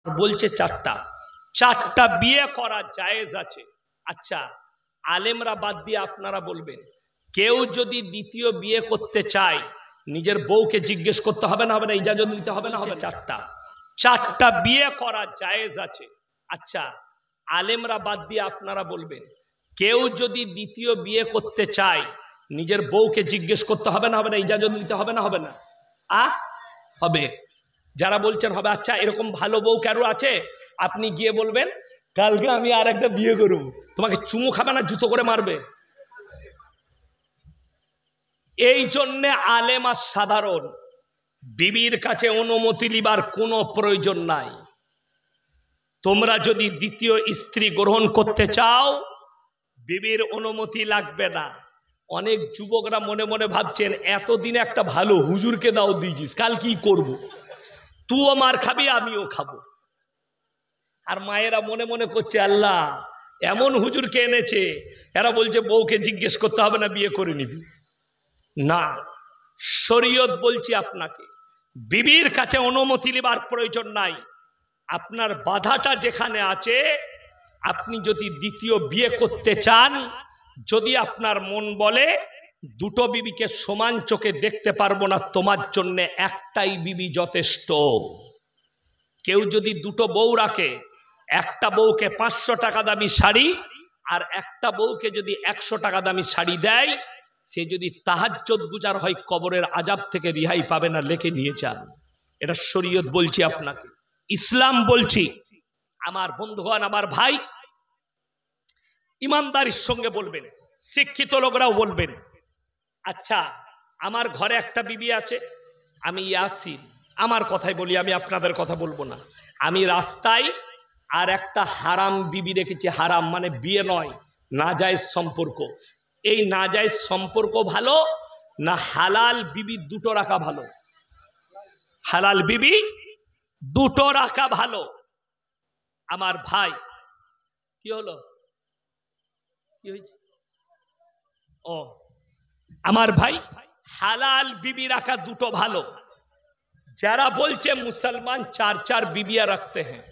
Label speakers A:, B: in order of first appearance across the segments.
A: বলছে চারটা চারটা বিয়ে করা জায়েজ আছে। আচ্ছা, আলেমরা বাদ দিয়ে আপনারা বলবেন, কেউ যদি দ্বিতীয় বিয়ে করতে চায় নিজের বউকে জিজ্ঞেস করতে হবে না, হবে না? ইজাজত নিতে হবে না, হবে? চারটা বিয়ে করা জায়েজ আছে। আচ্ছা, আলেমরা বাদ দিয়ে আপনারা বলবেন, কেউ যদি দ্বিতীয় বিয়ে করতে চায় নিজের বউকে জিজ্ঞেস করতে হবে না, হবে না? ইজাজত নিতে হবে না, হবে না? হবে। যারা বলছেন হবে, আচ্ছা এরকম ভালো বউ কারো আছে, আপনি গিয়ে বলবেন কালকে আমি আর একটা বিয়ে করব, তোমাকে চুমু খাবে না জুতো করে মারবে। এই জন্যে আলেম আর সাধারণ বিবির কাছে অনুমতি লিবার কোনো প্রয়োজন নাই। তোমরা যদি দ্বিতীয় স্ত্রী গ্রহণ করতে চাও বিবির অনুমতি লাগবে না। অনেক যুবকরা মনে মনে ভাবছেন এতদিন একটা ভালো হুজুরকে দাও দিয়েছিস, কাল কি করব? তুইও মার খাবি আমিও খাবো। আর মায়েরা মনে মনে করছে আল্লাহ এমন হুজুরকে এনেছে, এরা বলছে বউকে জিজ্ঞেস করতে হবে না, বিয়ে করে নিবি না। শরীয়ত বলছি আপনাকে বিবির কাছে অনুমতি নেবার প্রয়োজন নাই। আপনার বাধাটা যেখানে আছে, আপনি যদি দ্বিতীয় বিয়ে করতে চান, যদি আপনার মন বলে দুটো বিবিকে সমান চোখে দেখতে পারবো না, তোমার জন্য একটাই বিবি যথেষ্ট। কেউ যদি দুটো বউ রাখে, একটা বউকে 500 টাকা দামি শাড়ি আর একটা বউকে যদি 100 টাকা দামি শাড়ি দেয়, সে যদি তাহাজ্জুদ গুজার হয় কবরের আযাব থেকে রিহাই পাবে না, লেখে নিয়ে যান। এটা শরীয়ত বলছি আপনাকে, ইসলাম বলছি। আমার বন্ধুগণ, আমার ভাই, ইমানদারির সঙ্গে বলবেন, শিক্ষিত লোকরাও বলবেন, আচ্ছা আমার ঘরে একটা বিবি আছে, আমি ইয়াসিন, আমার কথাই বলি, আমি আপনাদের কথা বলবো না। আমি রাস্তায় আর একটা হারাম বিবি রেখেছি। হারাম মানে বিয়ে নয়, নাজায়েজ সম্পর্ক। এই নাজায়েজ সম্পর্ক ভালো না হালাল বিবি দুটো রাখা ভালো? হালাল বিবি দুটো রাখা ভালো। আমার ভাই, কি হলো, কি হয়েছে? ও আমার ভাই, হালাল বিবি রাখা দুটো ভালো। যারা বলছে মুসলমান 4 বিবিয়া রাখতে হ্যাঁ,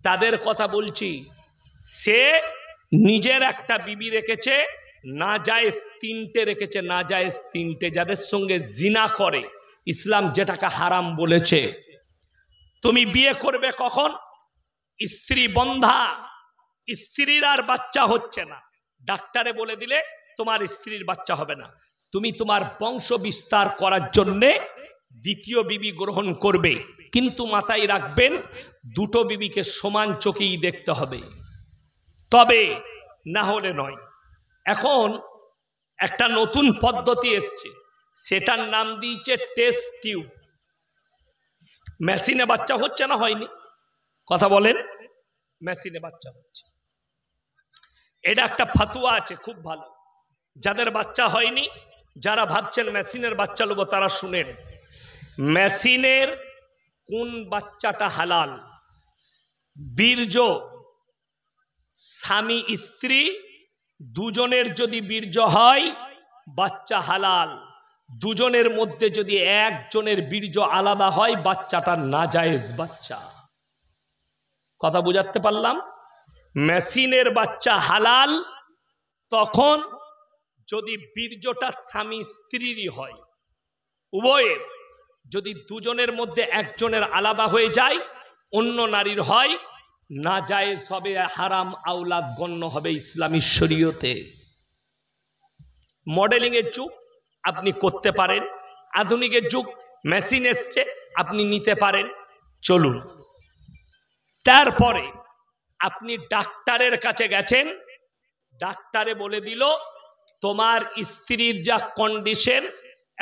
A: তাদের কথা বলছি, সে নিজের একটা বিবি রেখেছে, নাজায়েজ 3টে রেখেছে, নাজায়েজ 3টে, যাদের সঙ্গে জিনা করে। ইসলাম যেটাকে হারাম বলেছে। তুমি বিয়ে করবে কখন? স্ত্রী বন্ধা, স্ত্রীর আর বাচ্চা হচ্ছে না, ডাক্তারে বলে দিলে তোমার স্ত্রীর বাচ্চা হবে না, তুমি তোমার বংশ বিস্তার করার জন্যে দ্বিতীয় বিবি গ্রহণ করবে। কিন্তু মাথায় রাখবেন দুটো বিবিকে সমান চোখেই দেখতে হবে, তবে না হলে নয়। এখন একটা নতুন পদ্ধতি এসছে, সেটার নাম দিয়েছে টেস্ট টিউব। মেশিনে বাচ্চা হচ্ছে না হয়নি? কথা বলেন, মেশিনে বাচ্চা হচ্ছে। এটা একটা ফতোয়া আছে খুব ভালো। যাদের বাচ্চা হয়নি, যারা ভাবছেন মেশিনের বাচ্চা নেবো, তারা শুনেন, মেশিনের কোন বাচ্চাটা হালাল? বীর্য, স্বামী স্ত্রী দুজনের যদি বীর্য হয় বাচ্চা হালাল। দুজনের মধ্যে যদি একজনের বীর্য আলাদা হয় বাচ্চাটা নাজায়েজ বাচ্চা। কথা বুঝাতে পারলাম? মেশিনের বাচ্চা হালাল তখন যদি বীর্যটা স্বামী স্ত্রীরই হয়, উভয়ের। যদি দুজনের মধ্যে একজনের আলাদা হয়ে যায়, অন্য নারীর হয়, নাজায়েজ হবে, হারাম আওলাদ গণ্য হবে ইসলামী শরীয়তে। মডেলিং এর যুগ, আপনি করতে পারেন। আধুনিকের যুগ, মেশিন এসছে, আপনি নিতে পারেন, চলুন। তারপরে আপনি ডাক্তারের কাছে গেছেন, ডাক্তারে বলে দিল তোমার স্ত্রীর যা কন্ডিশন,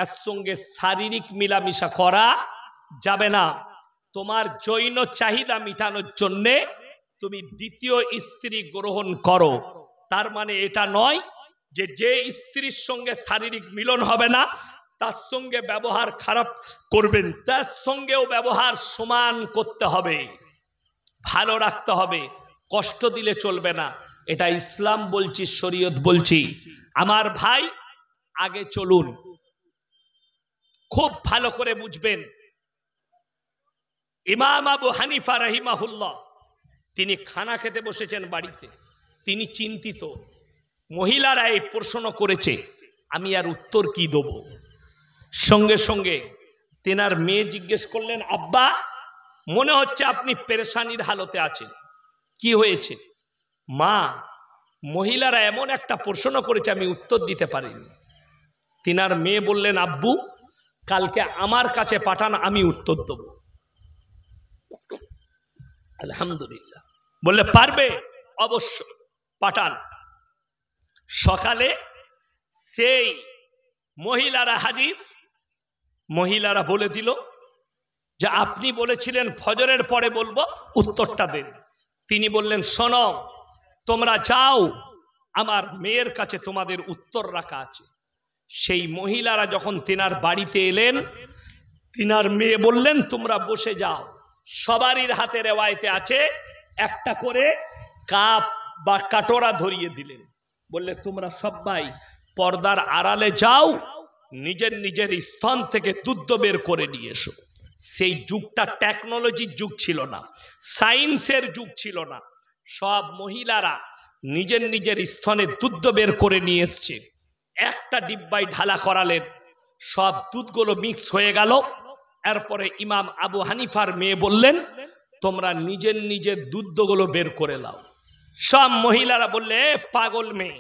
A: এর সঙ্গে শারীরিক মিলামিশা করা যাবে না। তোমার যৌন চাহিদা মেটানোর জন্যে তুমি দ্বিতীয় স্ত্রী গ্রহণ করো। তার মানে এটা নয় যে যে স্ত্রীর সঙ্গে শারীরিক মিলন হবে না তার সঙ্গে ব্যবহার খারাপ করবেন, তার সঙ্গেও ব্যবহার সমান করতে হবে, ভালো রাখতে হবে, কষ্ট দিলে চলবে না। এটা ইসলাম বলছি, শরীয়ত বলছি। আমার ভাই, আগে চলুন, খুব ভালো করে বুঝবেন। ইমাম আবু হানিফা রাহিমাহুল্লাহ তিনি খানা খেতে বসেছেন বাড়িতে, তিনি চিন্তিত, মহিলারা এই প্রশ্ন করেছে, আমি আর উত্তর কি দেব। সঙ্গে সঙ্গে তেনার মেয়ে জিজ্ঞেস করলেন, আব্বা মনে হচ্ছে আপনি পেরেশানির হালতে আছেন, কি হয়েছে? মা, মহিলারা এমন একটা প্রশ্ন করেছে আমি উত্তর দিতে পারিনি। তিনার মেয়ে বললেন, আব্বু কালকে আমার কাছে পাঠান, আমি উত্তর দেব। আলহামদুলিল্লাহ। বললে পারবে? অবশ্যই, পাঠান। সকালে সেই মহিলারা হাজির। মহিলারা বলে দিল যে আপনি বলেছিলেন ফজরের পরে বলবো, উত্তরটা দেন। তিনি বললেন, শোনো তোমরা যাও, আমার মেয়ের কাছে তোমাদের উত্তর রাখা আছে। সেই মহিলারা যখন তিনার বাড়িতে এলেন, তিনার মেয়ে বললেন, তোমরা বসে যাও। সবারই হাতে রেওয়ায়েতে আছে একটা করে কাপ বা কাটোরা ধরিয়ে দিলেন। বললে তোমরা সবাই পর্দার আড়ালে যাও, নিজের নিজের স্তন থেকে দুধ বের করে নিয়ে এসো। সেই যুগটা টেকনোলজির যুগ ছিল না, সায়েন্সের যুগ ছিল না। সব মহিলারা নিজের নিজের স্তনে দুধ বের করে নিয়ে এসছে। একটা ডিব্বায় ঢালা করালেন, সব দুধগুলো মিক্স হয়ে গেল। এরপরে ইমাম আবু হানিফার মেয়ে বললেন, তোমরা নিজের নিজের দুধগুলো বের করে নাও। সব মহিলারা বললে, পাগল মেয়ে,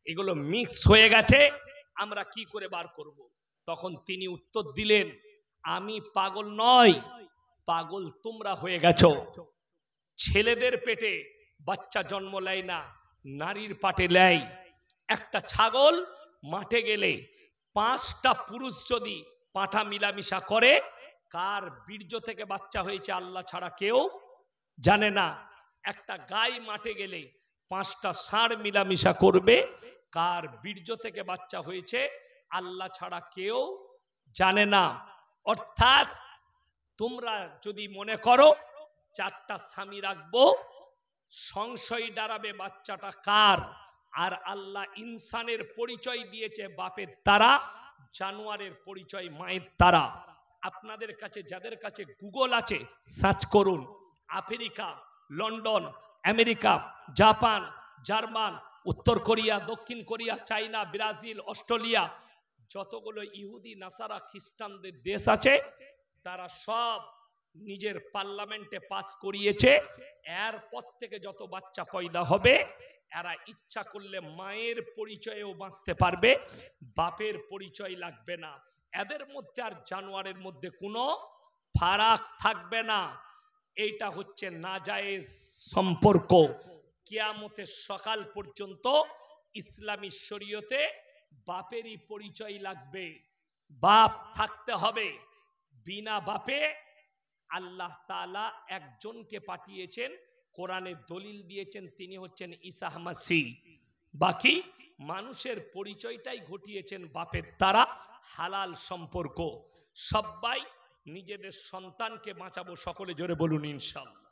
A: এগুলো মিক্স হয়ে গেছে, আমরা কি করে বার করব? তখন তিনি উত্তর দিলেন, আমি পাগল নয়, পাগল তোমরা হয়ে গেছো। ছেলেদের পেটে বাচ্চা জন্ম নেয় না, নারীর পাটে নেয়। একটা ছাগল মাঠে গেলে 5টা পুরুষ যদি পাঁঠা মিলামিশা করে, কার বীর্য থেকে বাচ্চা হয়েছে আল্লাহ ছাড়া কেউ জানে না। একটা গাই মাঠে গেলে 5টা ষাঁড় মিলামিশা করবে, কার বীর্য থেকে বাচ্চা হয়েছে আল্লাহ ছাড়া কেউ জানে না। অর্থাৎ তোমরা যদি মনে করো 4টা স্বামী রাখবো, সংশয় দাঁড়াবে বাচ্চাটা কার। আর আল্লাহ ইনসানের পরিচয় দিয়েছে বাপের দ্বারা, জানোয়ারের পরিচয় মায়ের দ্বারা। আপনাদের কাছে যাদের কাছে গুগল আছে, সার্চ করুন, Africa, London, America, Japan, German, উত্তর কোরিয়া, দক্ষিণ কোরিয়া, চায়না, ব্রাজিল, অস্ট্রেলিয়া, যতগুলো ইহুদি নাসারা খ্রিস্টানদের দেশ আছে, তারা সব নিজের পার্লামেন্টে পাস করিয়েছে, এরপর থেকে যত বাচ্চা পয়দা হবে এরা ইচ্ছা করলে মায়ের পরিচয়েও বাঁচতে পারবে, বাপের পরিচয় লাগবে না। এদের মধ্যে আর জানোয়ারের মধ্যে কোনো ফারাক থাকবে না। এইটা হচ্ছে নাজায়েজ সম্পর্ক। কিয়ামতের সকাল পর্যন্ত ইসলামী শরীয়তে বাপেরই পরিচয় লাগবে, বাপ থাকতে হবে। বিনা বাপে আল্লাহ তাআলা একজনকে পাঠিয়েছেন, কোরআনে দলিল দিয়েছেন, তিনি হচ্ছেন ঈসা মাসীহ। বাকি মানুষের পরিচয়টাই ঘটিয়েছেন বাপের দ্বারা, হালাল সম্পর্ক। সবাই নিজেদের সন্তানকে বাঁচাবো, সকলে জোরে বলুন ইনশাআল্লাহ।